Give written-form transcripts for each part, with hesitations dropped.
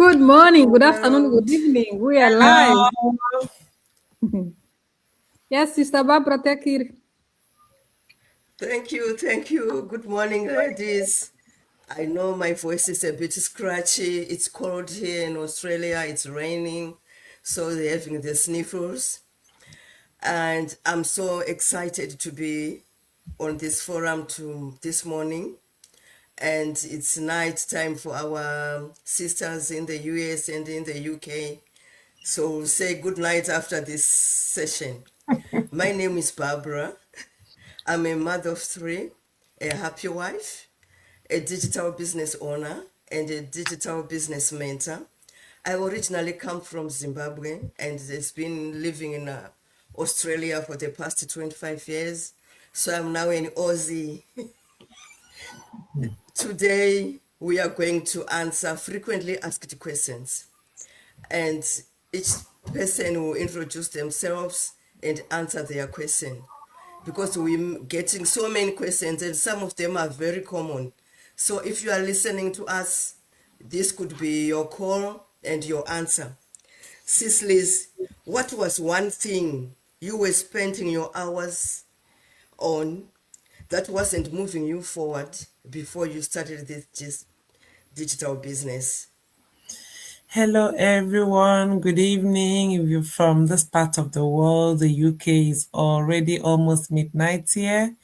Good morning, good afternoon, Hello. good evening. We are live. Hello. Yes, Sister Barbara, take it. Thank you. Thank you. Good morning, ladies. I know my voice is a bit scratchy. It's cold here in Australia. It's raining. So they're having the sniffles. And I'm so excited to be on this forum this morning. And it's night time for our sisters in the US and in the UK. So we'll say good night after this session. My name is Barbara. I'm a mother of three, a happy wife, a digital business owner, and a digital business mentor. I originally come from Zimbabwe and has been living in Australia for the past 25 years. So I'm now an Aussie. Today, we are going to answer frequently asked questions, and each person will introduce themselves and answer their question, because we're getting so many questions and some of them are very common. So if you are listening to us, this could be your call and your answer. Cicely's, what was one thing you were spending your hours on that wasn't moving you forward before you started this digital business? Hello, everyone. Good evening. If you're from this part of the world, the UK is already almost midnight here.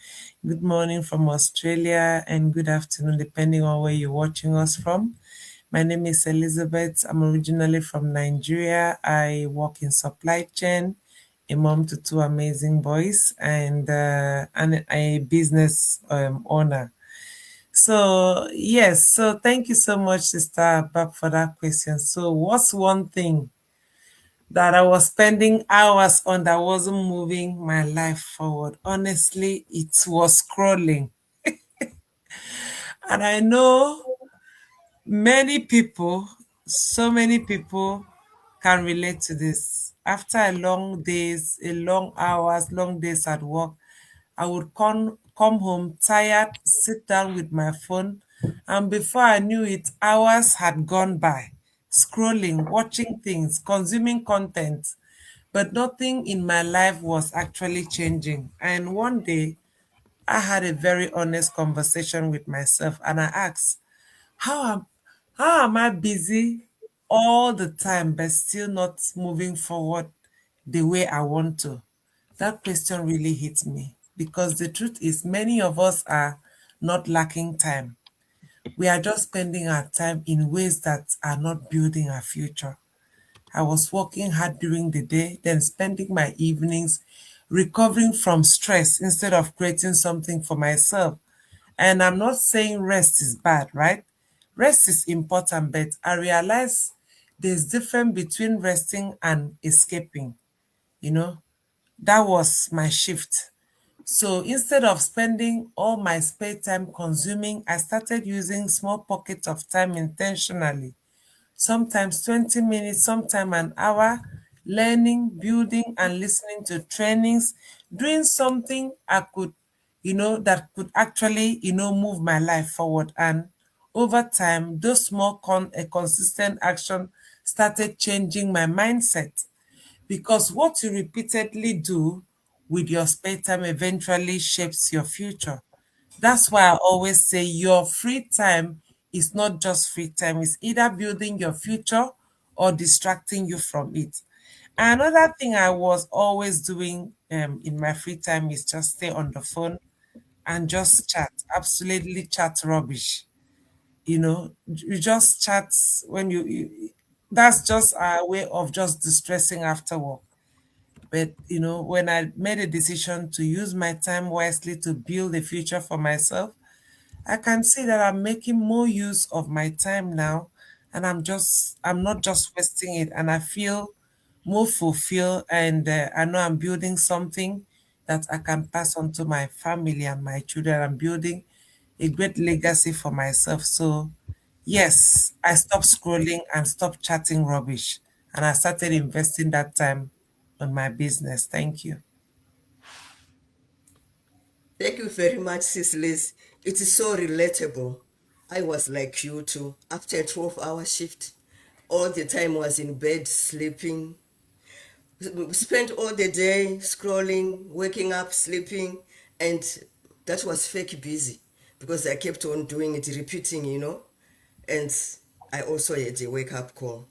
Good morning from Australia and good afternoon, depending on where you're watching us from. My name is Elizabeth. I'm originally from Nigeria. I work in supply chain, a mom to two amazing boys, and a business owner. So thank you so much, Sister Bab, for that question. So what's one thing that I was spending hours on that wasn't moving my life forward? Honestly, it was scrolling. And I know many people, so many people can relate to this. After a long days, a long hours, long days at work, I would come home tired, sit down with my phone, and before I knew it, hours had gone by, scrolling, watching things, consuming content, but nothing in my life was actually changing. And one day, I had a very honest conversation with myself, and I asked, how am how am I busy all the time but still not moving forward the way I want to? That question really hits me because the truth is many of us are not lacking time. We are just spending our time in ways that are not building our future. I was working hard during the day, then spending my evenings recovering from stress instead of creating something for myself. And I'm not saying rest is bad, right? Rest is important, but I realize there's difference between resting and escaping. You know, that was my shift. So instead of spending all my spare time consuming, I started using small pockets of time intentionally, sometimes 20 minutes, sometimes an hour, learning, building, and listening to trainings, doing something I could, that could actually, move my life forward. And over time, those small, consistent action started changing my mindset because what you repeatedly do with your spare time eventually shapes your future. That's why I always say your free time is not just free time, it's either building your future or distracting you from it. Another thing I was always doing in my free time is just stay on the phone and just chat, absolutely chat rubbish. You just chat when that's just a way of just distressing after work. But when I made a decision to use my time wisely to build a future for myself, I can see that I'm making more use of my time now, and I'm not just wasting it, and I feel more fulfilled, and I know I'm building something that I can pass on to my family and my children. I'm building a great legacy for myself. So yes, I stopped scrolling and stopped chatting rubbish, and I started investing that time on my business. Thank you. Thank you very much, Cicely. It is so relatable. I was like you too. After a 12-hour shift, all the time was in bed sleeping, spent all the day scrolling, waking up, sleeping, and that was fake busy because I kept on doing it, repeating, and I also had a wake up call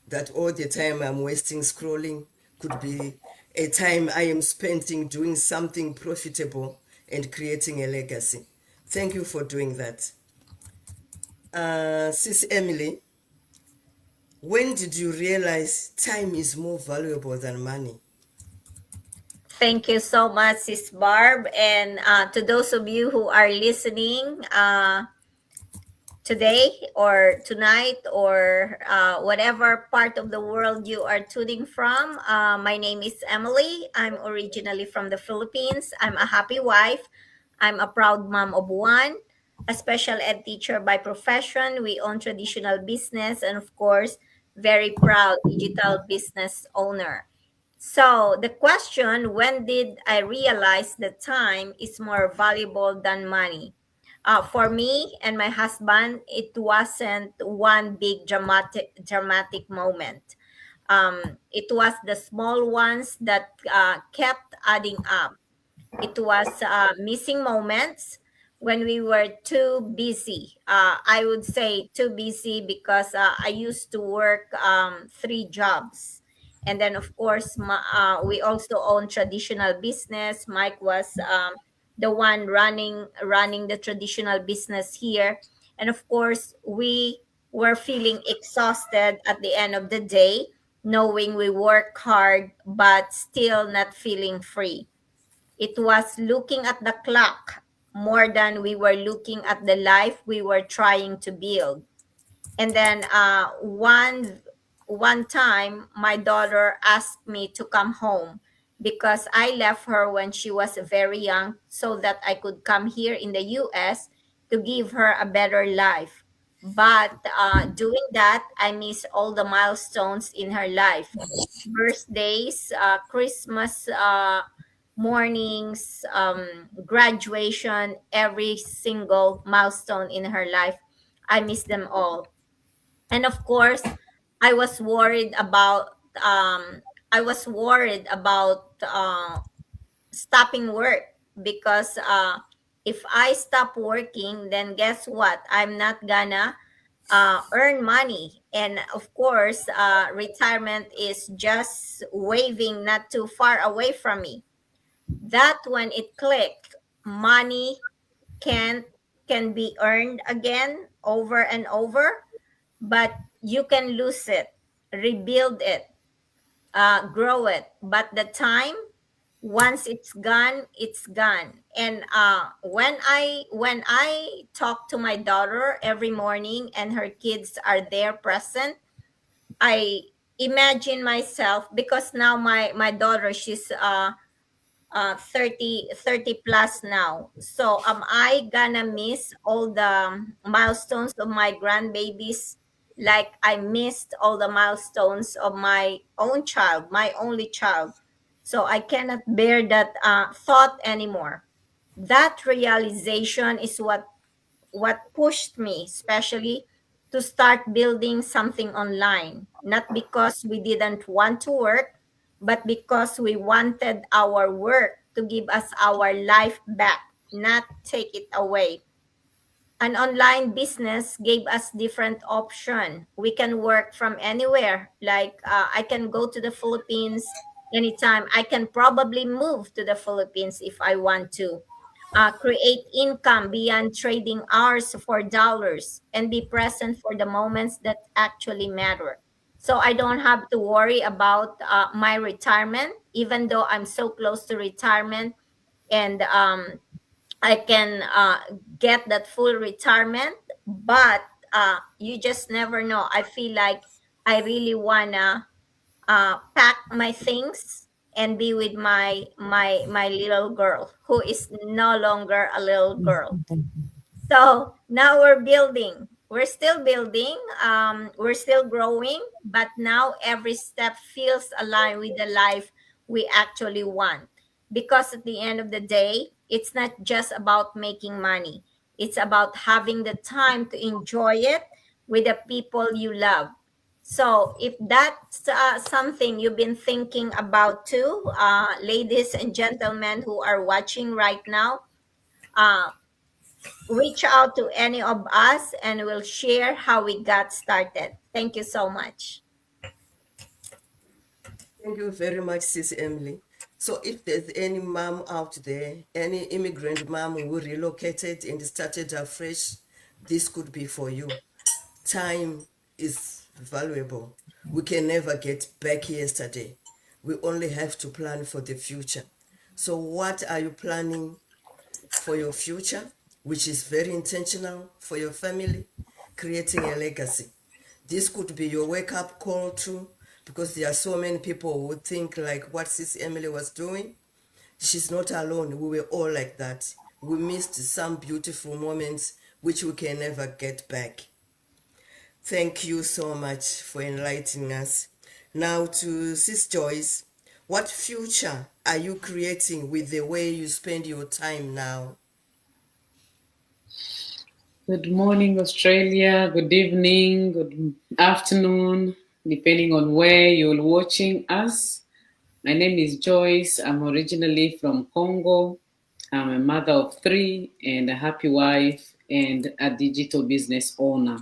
that all the time I'm wasting scrolling could be a time I am spending doing something profitable and creating a legacy. Thank you for doing that. Sis Emily, when did you realize time is more valuable than money? Thank you so much, Sis Barb. And to those of you who are listening today or tonight or whatever part of the world you are tuning from, my name is Emily. I'm originally from the Philippines. I'm a happy wife. I'm a proud mom of one, a special ed teacher by profession. We own traditional business and, of course, very proud digital business owner. So the question, when did I realize that time is more valuable than money? For me and my husband, it wasn't one big dramatic moment. It was the small ones that kept adding up. It was missing moments when we were too busy. I would say too busy because I used to work three jobs. And then, of course, we also own traditional business. Mike was the one running the traditional business here. And of course, we were feeling exhausted at the end of the day, knowing we work hard, but still not feeling free. It was looking at the clock more than we were looking at the life we were trying to build. And then one time my daughter asked me to come home because I left her when she was very young so that I could come here in the US to give her a better life. But doing that, I miss all the milestones in her life: birthdays, Christmas mornings, graduation, every single milestone in her life. I miss them all. And of course, I was worried about I was worried about stopping work because if I stop working, then guess what? I'm not gonna earn money. And of course, retirement is just waving not too far away from me. That when it clicked, money can can be earned again over and over, but you can lose it, rebuild it, grow it. But the time, once it's gone, it's gone. And when I talk to my daughter every morning and her kids are there present, I imagine myself, because now my daughter, she's 30 plus now. So am I gonna miss all the milestones of my grandbabies like I missed all the milestones of my own child, my only child? So I cannot bear that thought anymore. That realization is what pushed me, especially to start building something online, not because we didn't want to work, but because we wanted our work to give us our life back, not take it away. An online business gave us different option. We can work from anywhere. Like I can go to the Philippines anytime. I can probably move to the Philippines if I want to. Create income beyond trading hours for dollars and be present for the moments that actually matter. So I don't have to worry about my retirement, even though I'm so close to retirement, and I can get that full retirement. But you just never know. I feel like I really wanna pack my things and be with my little girl, who is no longer a little girl. So now we're building. We're still building. We're still growing, but now every step feels aligned with the life we actually want. Because at the end of the day, it's not just about making money. It's about having the time to enjoy it with the people you love. So if that's something you've been thinking about too, ladies and gentlemen who are watching right now, uh, reach out to any of us and we'll share how we got started. Thank you so much. Thank you very much, Sis Emily. So if there's any mom out there, any immigrant mom who relocated and started afresh, this could be for you. Time is valuable. We can never get back yesterday. We only have to plan for the future. So what are you planning for your future, which is very intentional for your family, creating a legacy? This could be your wake up call too, because there are so many people who think like what Sis Emily was doing. She's not alone. We were all like that. We missed some beautiful moments which we can never get back. Thank you so much for enlightening us. Now to Sis Joyce, what future are you creating with the way you spend your time now? Good morning, Australia. Good evening, good afternoon, depending on where you're watching us. My name is Joyce. I'm originally from Congo. I'm a mother of 3 and a happy wife and a digital business owner.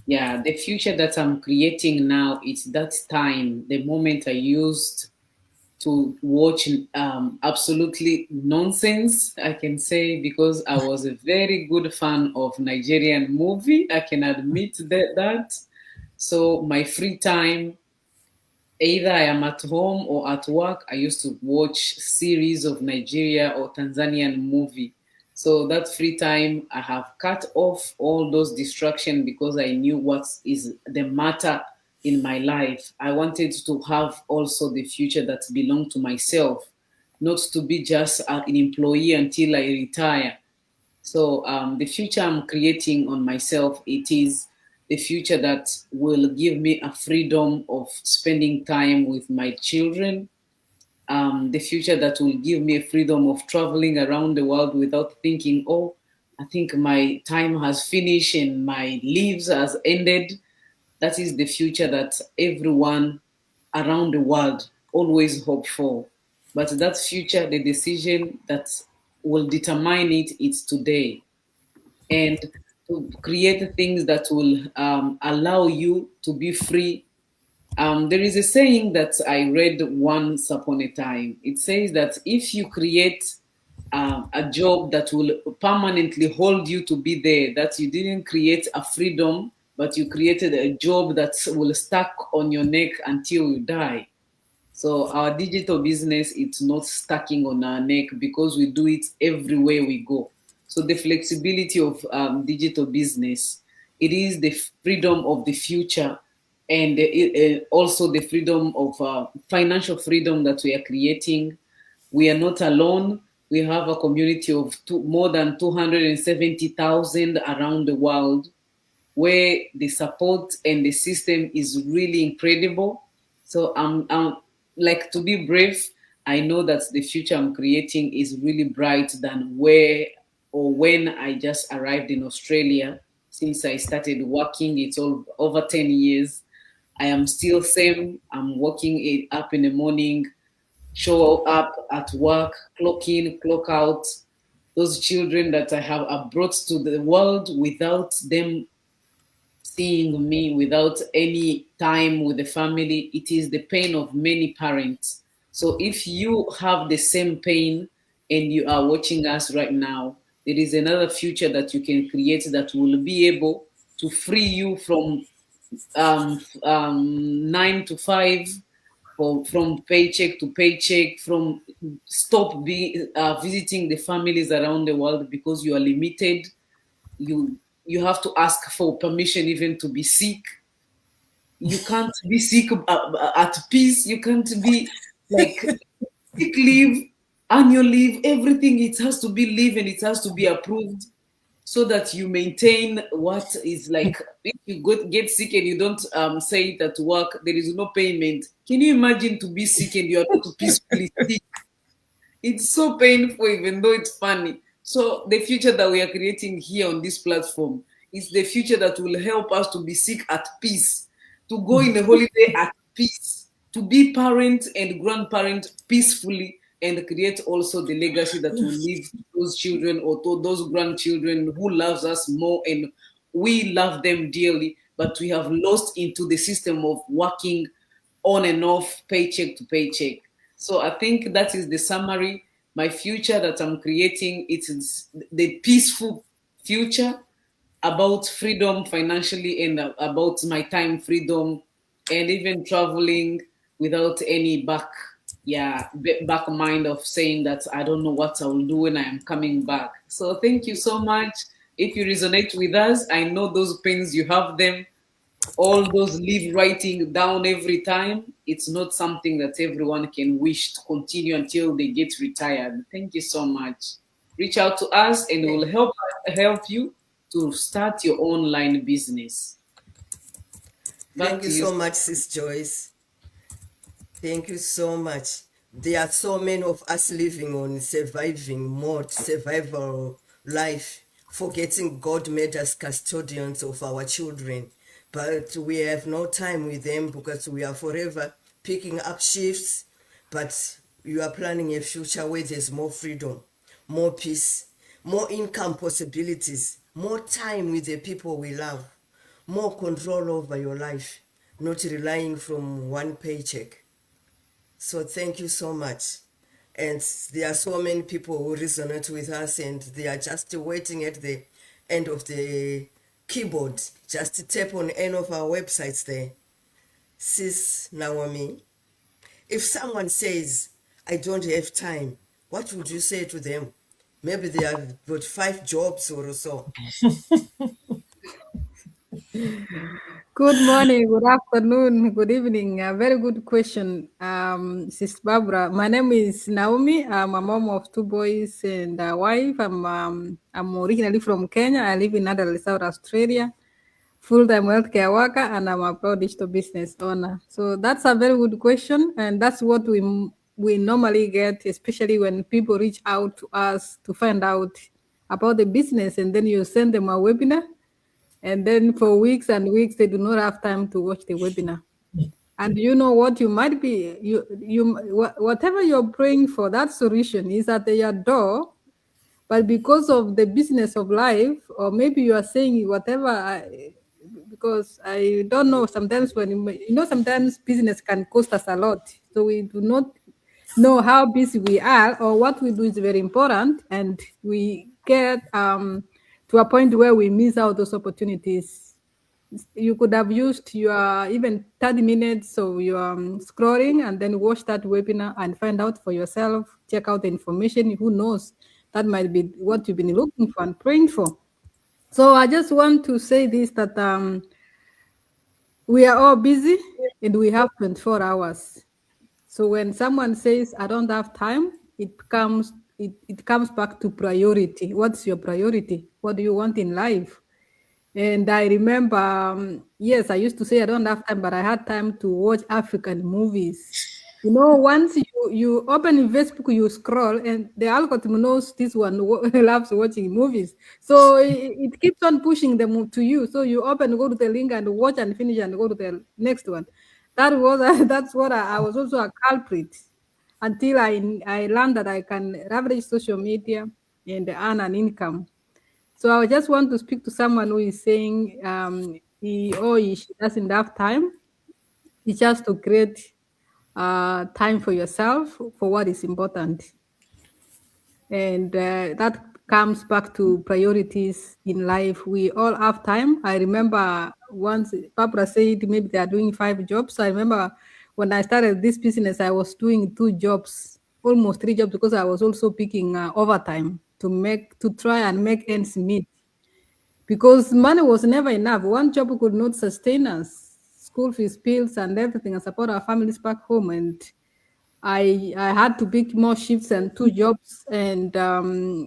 Yeah, the future that I'm creating now is that time, the moment I used to watch absolutely nonsense, I can say, because I was a very good fan of Nigerian movie. I can admit that. So my free time, either I am at home or at work, I used to watch series of Nigeria or Tanzanian movie. So that free time, I have cut off all those distractions because I knew what is the matter in my life. I wanted to have also the future that belonged to myself, not to be just an employee until I retire. So the future I'm creating on myself, it is the future that will give me a freedom of spending time with my children, the future that will give me a freedom of traveling around the world without thinking, oh, I think my time has finished and my leaves has ended. That is the future that everyone around the world always hope for. But that future, the decision that will determine it, it's today. And to create things that will allow you to be free. There is a saying that I read once upon a time. It says that if you create a job that will permanently hold you to be there, that you didn't create a freedom, but you created a job that will stuck on your neck until you die. So our digital business, it's not stacking on our neck because we do it everywhere we go. So the flexibility of digital business, it is the freedom of the future and also the freedom of financial freedom that we are creating. We are not alone. We have a community of more than 270,000 around the world where the support and the system is really incredible. So I'm like, to be brave, I know that the future I'm creating is really bright than where or when I just arrived in Australia. Since I started working, it's all over 10 years. I am still same. I'm waking it up in the morning, show up at work, clock in, clock out. Those children that I have brought to the world without them seeing me, without any time with the family, it is the pain of many parents. So if you have the same pain and you are watching us right now, there is another future that you can create that will be able to free you from 9 to 5, from paycheck to paycheck, from stop visiting the families around the world because you are limited. You have to ask for permission even to be sick. You can't be sick at peace. You can't be like sick leave, annual leave, everything. It has to be leave and it has to be approved so that you maintain what is like. If you get sick and you don't say it at work, there is no payment. Can you imagine to be sick and you are not peacefully sick? It's so painful, even though it's funny. So the future that we are creating here on this platform is the future that will help us to be sick at peace. to go in a holiday at peace, to be parent and grandparent peacefully, and create also the legacy that will leave to those children or to those grandchildren who loves us more and we love them dearly, but we have lost into the system of working on and off, paycheck to paycheck. So I think that is the summary. My future that I'm creating, it is the peaceful future about freedom financially and about my time freedom and even traveling without any back mind of saying that I don't know what I will do when I am coming back. So thank you so much. If you resonate with us, I know those pains you have them, all those live writing down every time. It's not something that everyone can wish to continue until they get retired. Thank you so much. Reach out to us and we'll help you to start your online business. Back Thank to you you. so much, Sis Joyce. Thank you so much. There are so many of us living on surviving mode, survival life, forgetting God made us custodians of our children. But we have no time with them because we are forever picking up shifts. But you are planning a future where there's more freedom, more peace, more income possibilities, more time with the people we love, more control over your life, not relying from one paycheck. So thank you so much. And there are so many people who resonate with us and they are just waiting at the end of the keyboard. Just tap on any of our websites there. Sis Naomi, if someone says, I don't have time, what would you say to them? Maybe they have got 5 jobs or so. Good morning, good afternoon, good evening. A very good question, Sis Barbara. My name is Naomi. I'm a mom of 2 boys and a wife. I'm originally from Kenya. I live in Adelaide, South Australia. Full-time healthcare worker, and I'm a proud digital business owner. So that's a very good question, and that's what we normally get, especially when people reach out to us to find out about the business, and then you send them a webinar, and then for weeks and weeks they do not have time to watch the webinar. And you know what, you might be whatever you're praying for, that solution is at your door, but because of the business of life, or maybe you are saying whatever, because I don't know, sometimes sometimes business can cost us a lot. So we do not know how busy we are or what we do is very important. And we get to a point where we miss out those opportunities. You could have used your even 30 minutes of your scrolling and then watch that webinar and find out for yourself, check out the information. Who knows? That might be what you've been looking for and praying for. So I just want to say this, that we are all busy and we have 24 hours. So when someone says, I don't have time, it comes back to priority. What's your priority? What do you want in life? And I remember, yes, I used to say I don't have time, but I had time to watch African movies. Once you open Facebook, you scroll, and the algorithm knows this one loves watching movies. So it keeps on pushing them to you. So you open, go to the link, and watch and finish, and go to the next one. That's what I was also a culprit until I learned that I can leverage social media and earn an income. So I just want to speak to someone who is saying he or she doesn't have time. It's just to create time for yourself for what is important. And that comes back to priorities in life. We all have time. I remember once Barbara said maybe they are doing 5 jobs. I remember when I started this business, I was doing 2 jobs, almost 3 jobs, because I was also picking overtime to try and make ends meet, because money was never enough. One job could not sustain us, school fees, bills, and everything, and support our families back home. And I had to pick more shifts and 2 jobs, and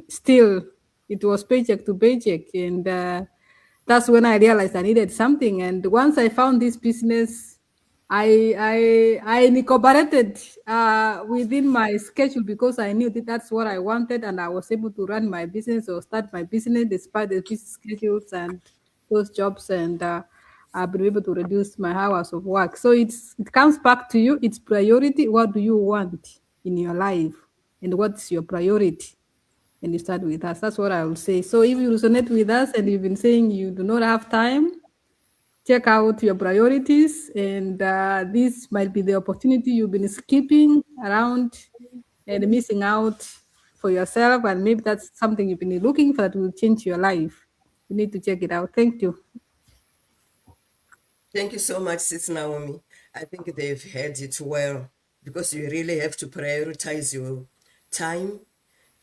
still it was paycheck to paycheck. And that's when I realized I needed something. And once I found this business, I incorporated within my schedule, because I knew that that's what I wanted, and I was able to run my business or start my business despite the busy schedules and those jobs. And I've been able to reduce my hours of work. So it comes back to you. It's priority. What do you want in your life, and what's your priority? And you start with us. That's what I will say. So if you resonate with us and you've been saying you do not have time, check out your priorities, and this might be the opportunity you've been skipping around and missing out for yourself, and maybe that's something you've been looking for that will change your life. You need to check it out. Thank you. Thank you so much, Sis Naomi. I think they've heard it well, because you really have to prioritize your time.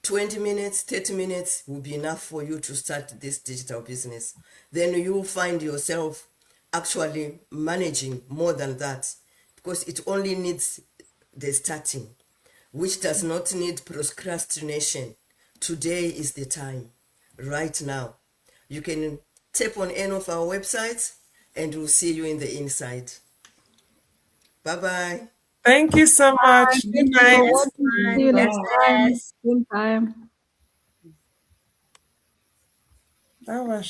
20 minutes, 30 minutes will be enough for you to start this digital business. Then you will find yourself actually managing more than that, because it only needs the starting, which does not need procrastination. Today is the time, right now. You can tap on any of our websites and we'll see you in the inside. Bye-bye. Thank you so much. Good Thank you for night. watching. See you next time. Yes. Same time. That was